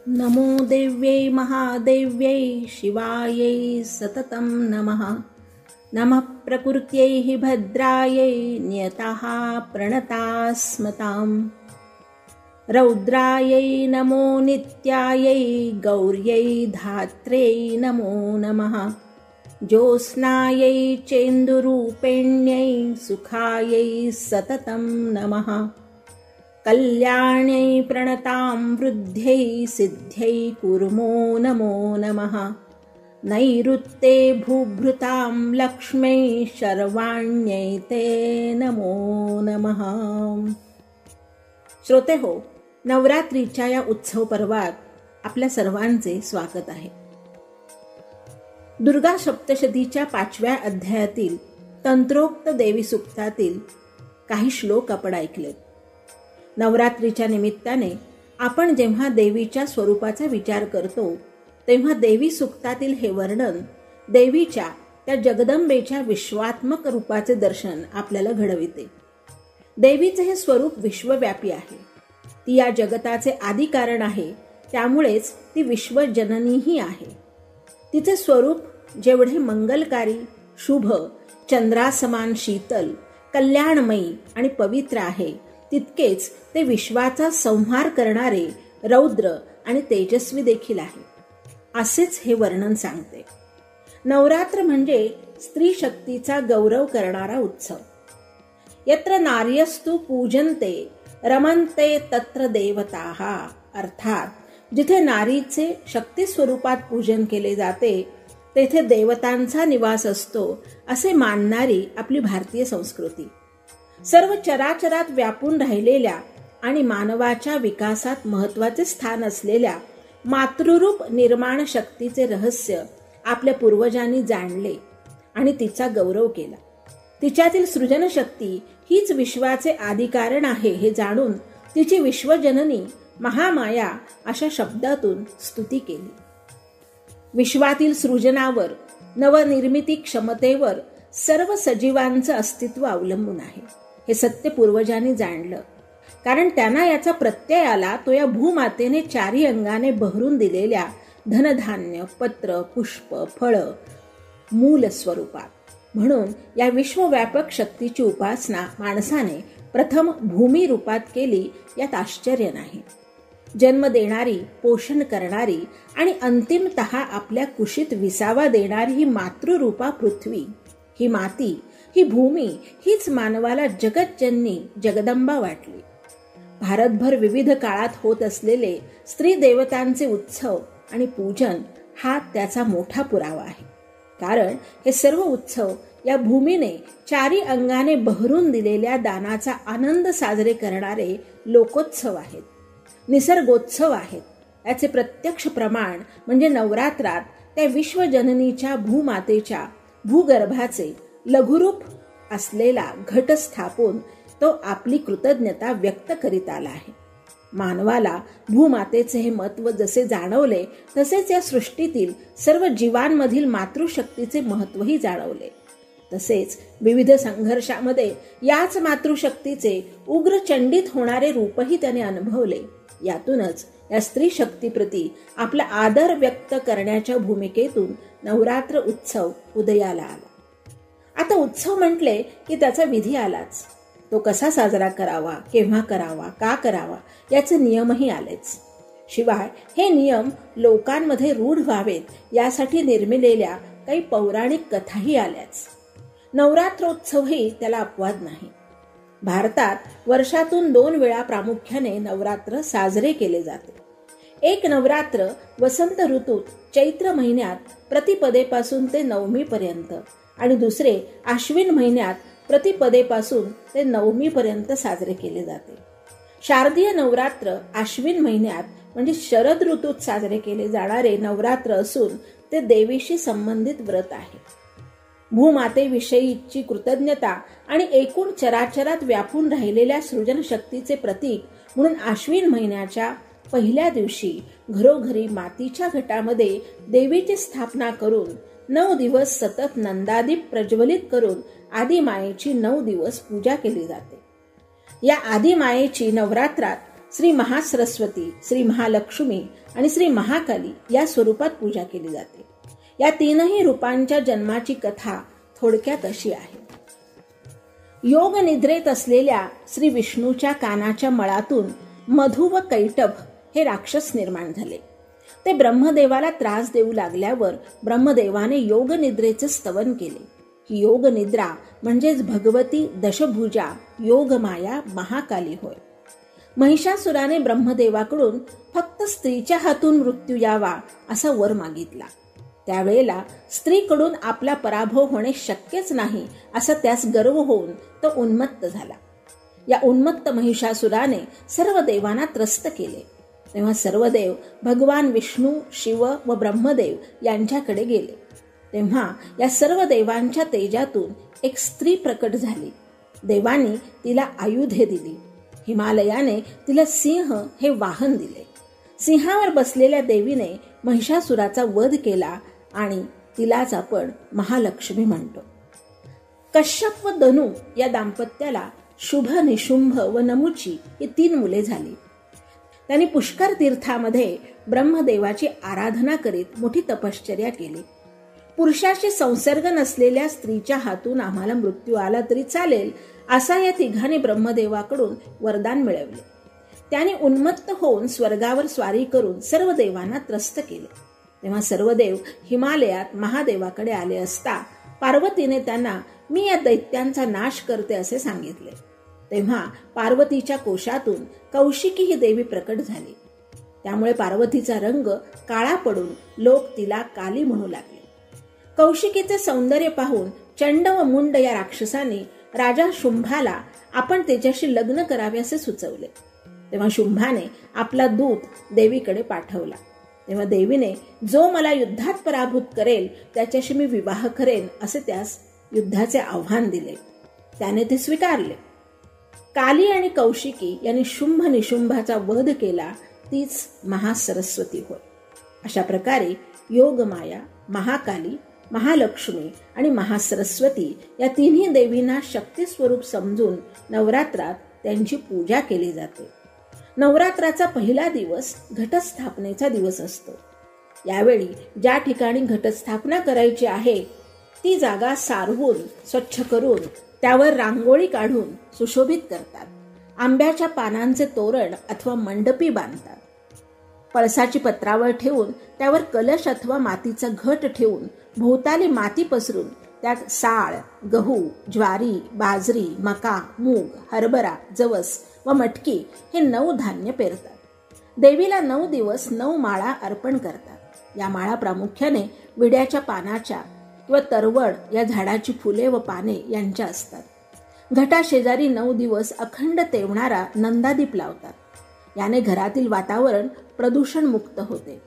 नमो देव्यै महादेव्यै शिवायै सततं नमः। नमः प्रकृत्यै भद्रायै नियताः प्रणतास्मताम्। रौद्रायै नमो नित्यायै गौर्यै धात्र्यै नमो नमः। ज्योत्स्नायै चेन्दुरूपिण्यै सुखायै सततं नमः। कल्याण्यै प्रणतां वृद्ध्यै सिद्ध्यै कुर्मो नमो नमः। नैऋत्ये भूभृतां लक्ष्म्यै शर्वाण्यै ते नमो नमः। श्रोते हो, नवरात्रीच्या या उत्सव पर्वात आपल्या सर्वांचे स्वागत आहे. दुर्गा सप्तशतीच्या 5व्या अध्यायातील तंत्रोक्त देवी सूक्तातील काही श्लोक आपण ऐकलेत. नवरात्रीच्या निमित्ताने आपण जेव्हा देवीच्या स्वरूपाचा विचार करतो तेव्हा देवी सूक्तातील हे वर्णन देवीच्या त्या जगदंबेच्या विश्वात्मक रूपाचे दर्शन आपल्याला घडविते. देवीचे हे स्वरूप विश्वव्यापी आहे. ती या जगताचे आदी कारण आहे, त्यामुळेच ती विश्वजननीही आहे. तिचे स्वरूप जेवढे मंगलकारी, शुभ, चंद्रासमान शीतल, कल्याणमयी आणि पवित्र आहे, तितकेच ते विश्वाचा संहार करणारे रौद्र आणि तेजस्वी देखील आहे, असेच हे वर्णन सांगते. नवरात्र म्हणजे स्त्री शक्तीचा गौरव करणारा उत्सव. यत्र नार्यस्तु पूजन्ते रमन्ते तत्र देवताः, अर्थात जिथे नारीचे शक्ती स्वरूपात पूजन केले जाते तेथे देवतांचा निवास असतो, असे मानणारी आपली भारतीय संस्कृती. सर्व चराचरात व्यापून राहिलेल्या आणि मानवाच्या विकासात महत्वाचे स्थान असलेल्या मातृरूप निर्माण शक्तीचे रहस्य आपल्या पूर्वजांनी जाणले आणि तिचा गौरव केला. तिच्यातील सृजनशक्ती हीच विश्वाचे आदिकारण आहे हे जाणून तिची विश्वजननी महामाया अशा शब्दातून स्तुती केली. विश्वातील सृजनावर, नवनिर्मिती क्षमतेवर सर्व सजीवांचं अस्तित्व अवलंबून आहे हे सत्य पूर्वजांनी जाणलं. कारण त्यांना याचा प्रत्यय आला तो या भूमातेने चारी अंगाने बहरून दिलेल्या धनधान्य, पत्र, पुष्प, फळ, मूल स्वरूपात. म्हणून या विश्वव्यापक शक्तीची उपासना माणसाने प्रथम भूमी रूपात केली, यात आश्चर्य नाही. जन्म देणारी, पोषण करणारी आणि अंतिमतः आपल्या कुशीत विसावा देणारी ही मातृरूपा पृथ्वी, ही माती, ही भूमी, हीच मानवाला जगतजननी जगदंबा वाटली. भारतभर विविध काळात होत असलेले स्त्री देवतांचे उत्सव आणि पूजन हा त्याचा मोठा पुरावा आहे. कारण हे सर्व उत्सव या भूमीने चारी अंगाने बहरून दिलेल्या दानाचा आनंद साजरे करणारे लोकोत्सव आहेत, निसर्गोत्सव आहेत. याचे प्रत्यक्ष प्रमाण म्हणजे नवरात्रात त्या विश्वजननीच्या भूमातेच्या भूगर्भाचे लघुरूप असलेला घट स्थापून तो आपली कृतज्ञता व्यक्त करीत आला आहे. मानवाला भूमातेचे हे महत्व जसे जाणवले तसेच या सृष्टीतील सर्व जीवांमधील मातृशक्तीचे महत्वही जाणवले. तसेच विविध संघर्षामध्ये याच मातृशक्तीचे उग्र चंडित होणारे रूपही त्याने अनुभवले. यातूनच या स्त्री शक्तीप्रती आपला आदर व्यक्त करण्याच्या भूमिकेतून नवरात्र उत्सव उदयाला आला. आता उत्सव म्हटले की त्याचा विधी आलाच. तो कसा साजरा करावा, केव्हा करावा, का करावा याचे नियमही आलेच. शिवाय हे नियम लोकांमध्ये रूढ व्हावेत यासाठी निर्मिलेल्या काही पौराणिक कथाही आल्याच. नवरात्रोत्सवही त्याला अपवाद नाही. भारतात वर्षातून 2 वेळा प्रामुख्याने नवरात्र साजरे केले जाते. एक नवरात्र वसंत ऋतूत चैत्र महिन्यात प्रतिपदेपासून ते नवमीपर्यंत आणि दुसरे आश्विन महिन्यात प्रतिपदेपासून ते नवमीपर्यंत साजरे केले जाते. शारदीय नवरात्र आश्विन महिन्यात म्हणजे शरद ऋतूत साजरे केले जाणारे नवरात्र असून ते देवीशी संबंधित व्रत आहे. भूमातेविषयीची कृतज्ञता आणि एकूण चराचरात व्यापून राहिलेल्या सृजनशक्तीचे प्रतीक म्हणून आश्विन महिन्याच्या पहिल्या दिवशी घरोघरी मातीच्या घटामध्ये देवीची स्थापना करून 9 दिवस सतत नंदादीप प्रज्वलित करून आदिमायेची 9 दिवस पूजा केली जाते. या आदिमायेची नवरात्रात श्री महासरस्वती, श्री महालक्ष्मी आणि श्री महाकाली या स्वरूपात पूजा केली जाते. या तीनही रूपांच्या जन्माची कथा थोडक्यात अशी आहे. योग निद्रेत असलेल्या श्री विष्णूच्या कानाच्या मळातून मधु व कैटभ हे राक्षस निर्माण झाले. ते ब्रह्मदेवाला त्रास देऊ लागल्यावर ब्रह्मदेवाने योग निद्रेचे स्तवन केले. ही योग निद्रा म्हणजेच भगवती दशभुजा योगमाया महाकाली होय. महिषासुराने ब्रह्मदेवाकडून फक्त स्त्रीच्या हातून मृत्यू यावा असा वर मागितला. त्यावेळेला स्त्रीकडून आपला पराभव होणे शक्यच नाही असा त्यास गर्व होऊन तो उन्मत्त झाला. या उन्मत्त महिषासुराने सर्व देवांना त्रस्त केले. तेव्हा सर्व देव भगवान विष्णू, शिव व ब्रह्मदेव यांच्याकडे गेले. तेव्हा या सर्व देवांच्या तेजातून एक स्त्री प्रकट झाली. देवांनी तिला आयुधे दिली. हिमालयाने तिला सिंह हे वाहन दिले. सिंहावर बसलेल्या देवीने महिषासुराचा वध केला आणि तिलाच आपण महालक्ष्मी म्हणतो. कश्यप व धनु या दाम्पत्याला शुभ, निशुंभ व नमुची ही 3 मुले झाली. त्यांनी पुष्कर तीर्थामध्ये ब्रह्मदेवाची आराधना करीत मोठी तपश्चर्या केली. पुरुषाशी संसर्ग नसलेल्या स्त्रीच्या हातून आम्हाला मृत्यू आला तरी चालेल असा या तिघांनी ब्रह्मदेवाकडून वरदान मिळवले. त्याने उन्मत्त होऊन स्वर्गावर स्वारी करून सर्व देवांना त्रस्त केले. तेव्हा सर्व देव हिमालयात महादेवाकडे आले असता पार्वतीने त्यांना मी या दैत्यांचा नाश करते असे सांगितले. तेव्हा पार्वतीच्या कोशातून कौशिकी ही देवी प्रकट झाली. त्यामुळे पार्वतीचा रंग काळा पडून लोक तिला काली म्हणू लागले. कौशिकीचे सौंदर्य पाहून चंड व मुंड या राक्षसांनी राजा शुंभाला आपण त्याच्याशी लग्न करावे असे सुचवले. तेव्हा शुंभाने आपला दूत देवीकडे पाठवला. तेव्हा देवीने जो मला युद्धात पराभूत करेल त्याच्याशी मी विवाह करेन असे त्यास युद्धाचे आव्हान दिले. त्याने ते स्वीकारले. काली आणि कौशिकी यांनी शुंभ निशुंभाचा वध केला. तीच महासरस्वती होय. अशा प्रकारे योगमाया, महाकाली, महालक्ष्मी आणि महासरस्वती या तिन्ही देवींना शक्ती स्वरूप समजून नवरात्रात त्यांची पूजा केली जाते. नवरात्राचा पहिला दिवस घटस्थापनेचा दिवस असतो. यावेळी ज्या ठिकाणी घटस्थापना करायची आहे ती जागा सारवून स्वच्छ करून त्यावर रांगोळी काढून सुशोभित करतात. आंब्याच्या पानांचे तोरण अथवा मंडपी बांधतात. पळसाची पत्रावळ ठेवून त्यावर कलश अथवा मातीचा घट ठेवून भोवताली माती पसरून त्यात साळ, गहू, ज्वारी, बाजरी, मका, मूग, हरभरा, जवस व मटकी हे 9 धान्य पेरतात. देवीला 9 दिवस 9 माळा अर्पण करतात. या माळा प्रामुख्याने विड्याच्या पानाच्या किंवा तरवड या झाडाची फुले व पाने यांच्या असतात. घटाशेजारी 9 दिवस अखंड तेवणारा नंदादीप लावतात. याने घरातील वातावरण प्रदूषण मुक्त होते.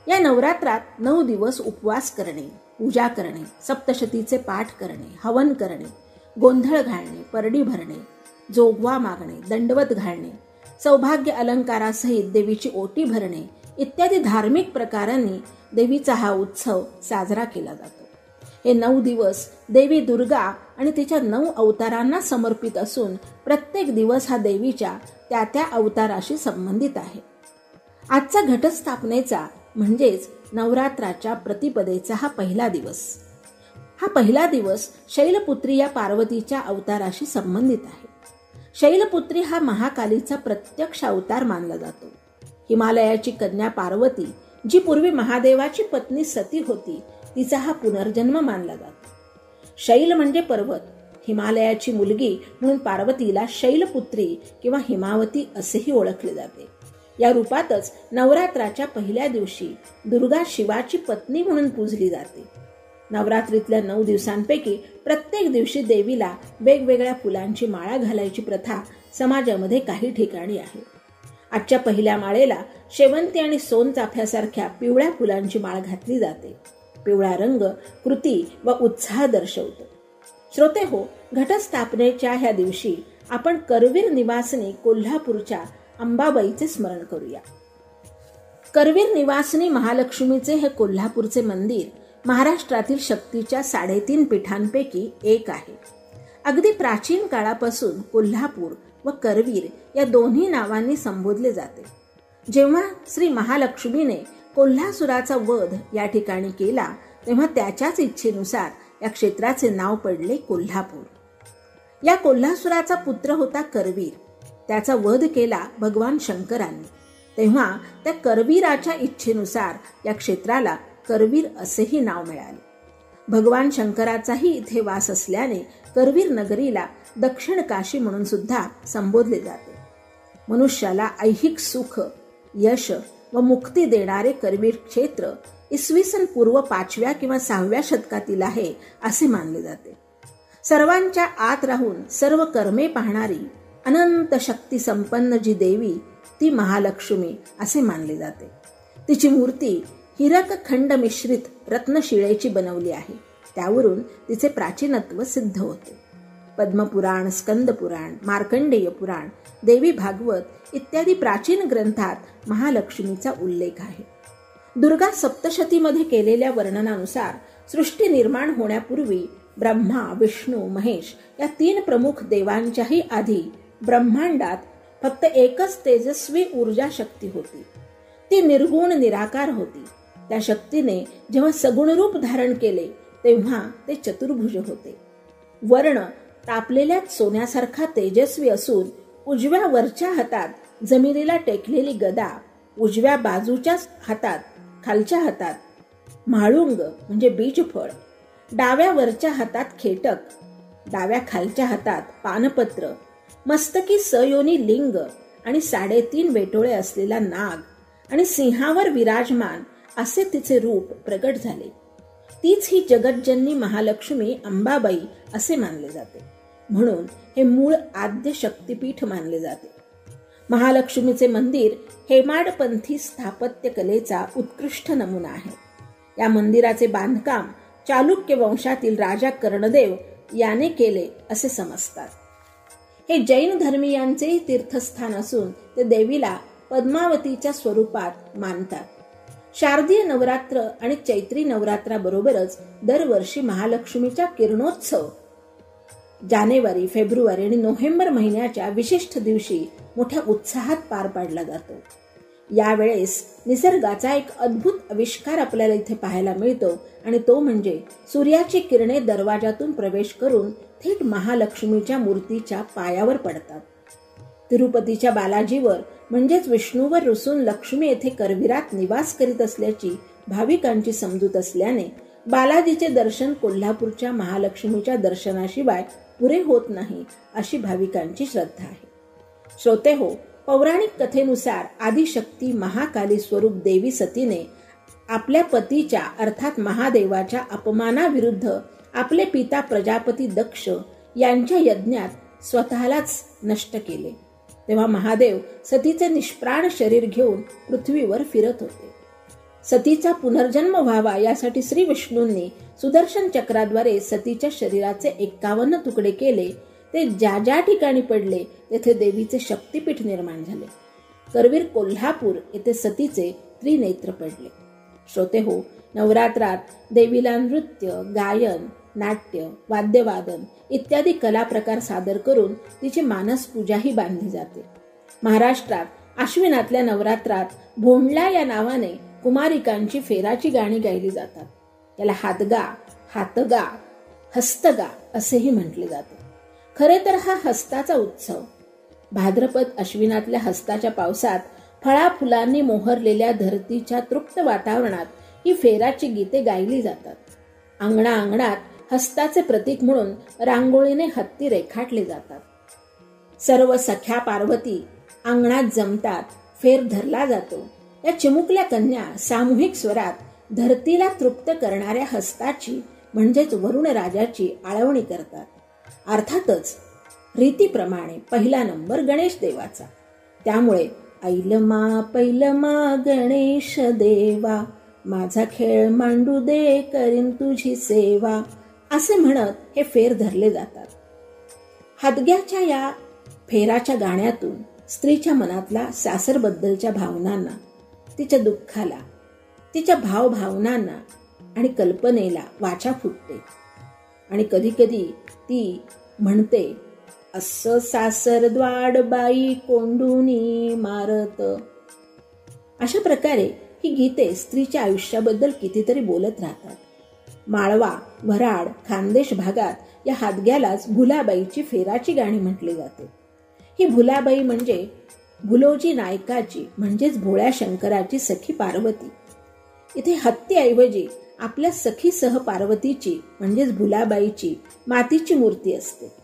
या नवरात्रात 9 दिवस उपवास करणे, पूजा करणे, सप्तशतीचे पाठ करणे, हवन करणे, गोंधळ घालणे, परडी भरणे, जोगवा मागणे, दंडवत घालणे, सौभाग्य अलंकारासहित देवीची ओटी भरणे इत्यादी धार्मिक प्रकारांनी देवीचा हा उत्सव साजरा केला जातो. हे 9 दिवस देवी दुर्गा आणि तिच्या 9 अवतारांना समर्पित असून प्रत्येक दिवस हा देवीच्या त्या त्या अवताराशी संबंधित आहे. आजचा घटस्थापनेचा म्हणजेच नवरात्राच्या प्रतिपदेचा हा पहिला दिवस. हा पहिला दिवस शैलपुत्री या पार्वतीच्या अवताराशी संबंधित आहे. शैलपुत्री हा महाकालीचा प्रत्यक्ष अवतार मानला जातो. हिमालयाची कन्या पार्वती जी पूर्वी महादेवाची पत्नी सती होती तिचा हा पुनर्जन्म मानला जातो. शैल म्हणजे पर्वत. हिमालयाची मुलगी म्हणून पार्वतीला शैलपुत्री किंवा हिमावती असेही ओळखले जाते. या रूपातच नवरात्राच्या पहिल्या दिवशी दुर्गा शिवाची पत्नी म्हणून पूजली जाते. नवरात्रीतल्या 9 दिवसांपैकी प्रत्येक दिवशी देवीला वेगवेगळ्या फुलांची माळा घालायची प्रथा समाजामध्ये काही ठिकाणी आहे. आजच्या पहिल्या माळेला शेवंती आणि सोनचाफ्यासारख्या पिवळ्या फुलांची माळ घातली जाते. पिवळा रंग कृती व उत्साह दर्शवतो. श्रोते हो, घटस्थापनेच्या ह्या दिवशी आपण करवीर निवासिनी कोल्हापूरच्या अंबाबाईचे स्मरण करूया. करवीर निवासिनी महालक्ष्मीचे हे कोल्हापूरचे मंदिर महाराष्ट्रातील शक्तीच्या 3.5 पीठांपैकी एक आहे. अगदी प्राचीन काळापासून कोल्हापूर व करवीर या दोन्ही नावांनी संबोधले जाते. जेव्हा श्री महालक्ष्मीने कोल्हासुराचा वध या ठिकाणी केला तेव्हा त्याच्याच इच्छेनुसार या क्षेत्राचे नाव पडले कोल्हापूर. या कोल्हासुराचा पुत्र होता करवीर. त्याचा वध केला भगवान शंकरांनी. तेव्हा त्या करवीराच्या इच्छेनुसार या क्षेत्राला करवीर असेही नाव मिळाले. भगवान शंकराचाही इथे वास असल्याने करवीर नगरीला दक्षिण काशी म्हणून सुद्धा संबोधले जाते. मनुष्याला ऐहिक सुख, यश व मुक्ती देणारे करवीर क्षेत्र इसवी सन पूर्व 5व्या किंवा 6व्या शतकातील आहे असे मानले जाते. सर्वांच्या आत राहून सर्व कर्मे पाहणारी अनंत शक्ती संपन्न जी देवी ती महालक्ष्मी असे मानले जाते. तिची मूर्ती हिरक खंड मिश्रित रत्नशिळेची बनवली आहे. त्यावरून तिचे प्राचीनत्व सिद्ध होते. पद्मपुराण, स्कंदपुराण, मार्कंडेय पुराण, देवी भागवत इत्यादी प्राचीन ग्रंथात महालक्ष्मीचा उल्लेख आहे. दुर्गा सप्तशतीमध्ये केलेल्या वर्णनानुसार सृष्टी निर्माण होण्यापूर्वी ब्रह्मा, विष्णू, महेश या 3 प्रमुख देवांच्याही आधी ब्रह्मांडात फक्त एकच तेजस्वी ऊर्जा शक्ती होती. ती निर्गुण निराकार होती. त्या शक्तीने जेव्हा सगुण रूप धारण केले तेव्हा ते चतुर्भुज होते. वर्ण तापलेल्या सोन्यासारखा तेजस्वी असून उजव्या वरच्या हातात जमिनीला टेकलेली गदा, उजव्या बाजूच्या हातात खालच्या हातात म्हाळुंग म्हणजे बीजफळ, डाव्या वरच्या हातात खेटक, डाव्या खालच्या हातात पानपत्र, मस्तकी सयोनी लिंग आणि 3.5 वेटोळे असलेला नाग आणि सिंहावर विराजमान असे तिचे रूप प्रगट झाले. तीच ही जगज्जननी महालक्ष्मी अंबाबाई असे मानले जाते. म्हणून हे मूळ आद्य शक्तिपीठ मानले जाते. महालक्ष्मीचे मंदिर हेमाडपंथी स्थापत्य कलेचा उत्कृष्ट नमुना आहे. या मंदिराचे बांधकाम चालुक्य वंशातील राजा कर्णदेव याने केले असे समजतात. हे जैन धर्मीयांचे तीर्थस्थान असून ते देवीला पद्मावतीच्या स्वरूपात मानतात. शारदीय नवरात्र आणि चैत्री नवरात्राबरोबरच दरवर्षी महालक्ष्मीचा किरणोत्सव जानेवारी, फेब्रुवारी आणि नोव्हेंबर महिन्याच्या विशिष्ट दिवशी मोठ्या उत्साहात पार पाडला जातो. यावेळेस निसर्गाचा एक अद्भुत आविष्कार आपल्याला इथे पाहायला मिळतो आणि तो म्हणजे सूर्याची किरणे दरवाजातून प्रवेश करून थेट महालक्ष्मीच्या मूर्तीच्या पायावर पडतात. तिरुपतीच्या बालाजीवर म्हणजेच विष्णूवर रुसून लक्ष्मी येथे करवीरात निवास करीत असल्याची भाविकांची समजूत असल्याने बालाजीचे दर्शन कोल्हापूरच्या महालक्ष्मीच्या दर्शनाशिवाय पुरे होत नाही अशी भाविकांची श्रद्धा आहे. श्रोतेहो, पौराणिक कथेनुसार आदिशक्ती महाकाली स्वरूप देवी सतीने आपल्या पतीच्या अर्थात महादेवाच्या अपमानाविरुद्ध आपले पिता प्रजापती दक्ष यांच्या यज्ञात स्वतःलाच नष्ट केले. तेव्हा महादेव सतीचे निष्प्राण शरीर घेऊन पृथ्वीवर फिरत होते. सतीचा पुनर्जन्म व्हावा यासाठी श्री विष्णूंनी सुदर्शन चक्राद्वारे सतीच्या शरीराचे 51 तुकडे केले. ते ज्या ज्या ठिकाणी पडले तेथे देवीचे शक्तिपीठ निर्माण झाले. करवीर कोल्हापूर येथे सतीचे त्रिनेत्र पडले. श्रोतेहो, नवरात्रात देवीला नृत्य, गायन, नाट्य, वाद्यवादन इत्यादी कला प्रकार सादर करून तिची मानस पूजाही बांधली जाते. महाराष्ट्रात आश्विनातल्या नवरात्रात भोंडला या नावाने कुमारिकांची फेराची गाणी गायली जातात. त्याला हातगा, हातगा, हस्तगा असेही म्हटले जाते. खरे तर हा हस्ताचा उत्सव. भाद्रपद अश्विनातल्या हस्ताच्या पावसात फळा फुलांनी मोहरलेल्या धरतीच्या तृप्त वातावरणात ही फेराची गीते गायली जातात. अंगणात हस्ताचे प्रतीक म्हणून रांगोळीने हत्ती रेखाटले जातात. सर्व सख्या पार्वती अंगणात जमतात. फेर धरला जातो. या चिमुकल्या कन्या सामूहिक स्वरात धरतीला तृप्त करणाऱ्या हस्ताची म्हणजेच वरुण राजाची आळवणी करतात. अर्थातच रीतीप्रमाणे पहिला नंबर गणेश देवाचा. त्यामुळे ऐलमा पैलमा गणेश देवा, माझा खेळ मांडू दे करीन तुझी सेवा असे म्हणत हे फेर धरले जातात. हादग्याच्या या फेराच्या गाण्यातून स्त्रीच्या मनातला सासरबद्दलच्या भावनांना, तिच्या दुःखाला, तिच्या भावभावनांना आणि कल्पनेला वाचा फुटते आणि कधी कधी ती म्हणते, असं सासरद्वाड बाई कोंडूनी मारत. अशा प्रकारे ही गीते स्त्रीच्या आयुष्याबद्दल कितीतरी बोलत राहतात. माळवा, वऱ्हाड, खानदेश भागात या हादग्यालाच भुलाबाईची फेराची गाणी म्हटली जाते. ही भुलाबाई म्हणजे भुलोजी नायकाची म्हणजेच भोळ्या शंकराची सखी पार्वती. इथे हत्तीऐवजी आपल्या सखीसह पार्वतीची म्हणजेच भुलाबाईची मातीची मूर्ती असते.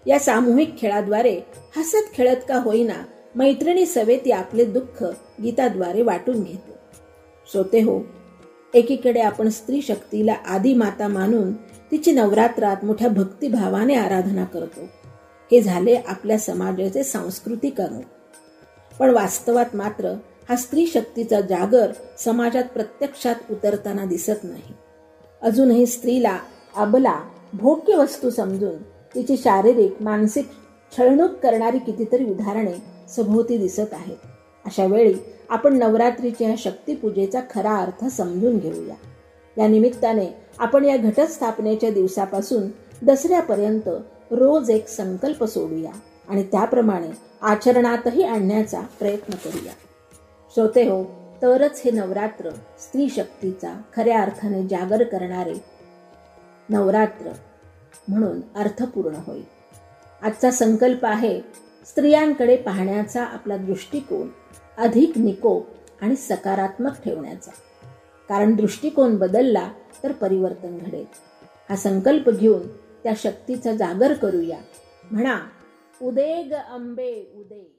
या सामूहिक खेळाद्वारे हसत खेळत का होईना मैत्रिणी सवेती आपले दुःख गीताद्वारे वाटून घेते. श्रोते हो, एकीकडे आपण स्त्री शक्तीला आदी माता मानून तिची नवरात्रात मोठ्या भक्तिभावाने आराधना करतो. हे झाले आपल्या समाजाचे सांस्कृतिकरण. पण वास्तवात मात्र हा स्त्री शक्तीचा जागर समाजात प्रत्यक्षात उतरताना दिसत नाही. अजूनही स्त्रीला अबला, भोग्य वस्तू समजून तिची शारीरिक मानसिक छळणूक करणारी कितीतरी उदाहरणे सभोवती दिसत आहेत. अशा वेळी आपण नवरात्रीच्या शक्तीपूजेचा खरा अर्थ समजून घेऊया. या निमित्ताने आपण या घटस्थापनेच्या दिवसापासून दसऱ्यापर्यंत रोज एक संकल्प सोडूया आणि त्याप्रमाणे आचरणातही आणण्याचा प्रयत्न करूया. श्रोते हो, तरच हे नवरात्र स्त्री शक्तीचा खऱ्या अर्थाने जागर करणारे नवरात्र म्हणून अर्थपूर्ण होईल. आजचा संकल्प आहे स्त्रियांकडे पाहण्याचा आपला दृष्टिकोन अधिक निकोप आणि सकारात्मक ठेवण्याचा. कारण दृष्टिकोन बदलला तर परिवर्तन घडेल. हा संकल्प घेऊन त्या शक्तीचा जागर करूया. म्हणा, उदे ग अंबे उदे.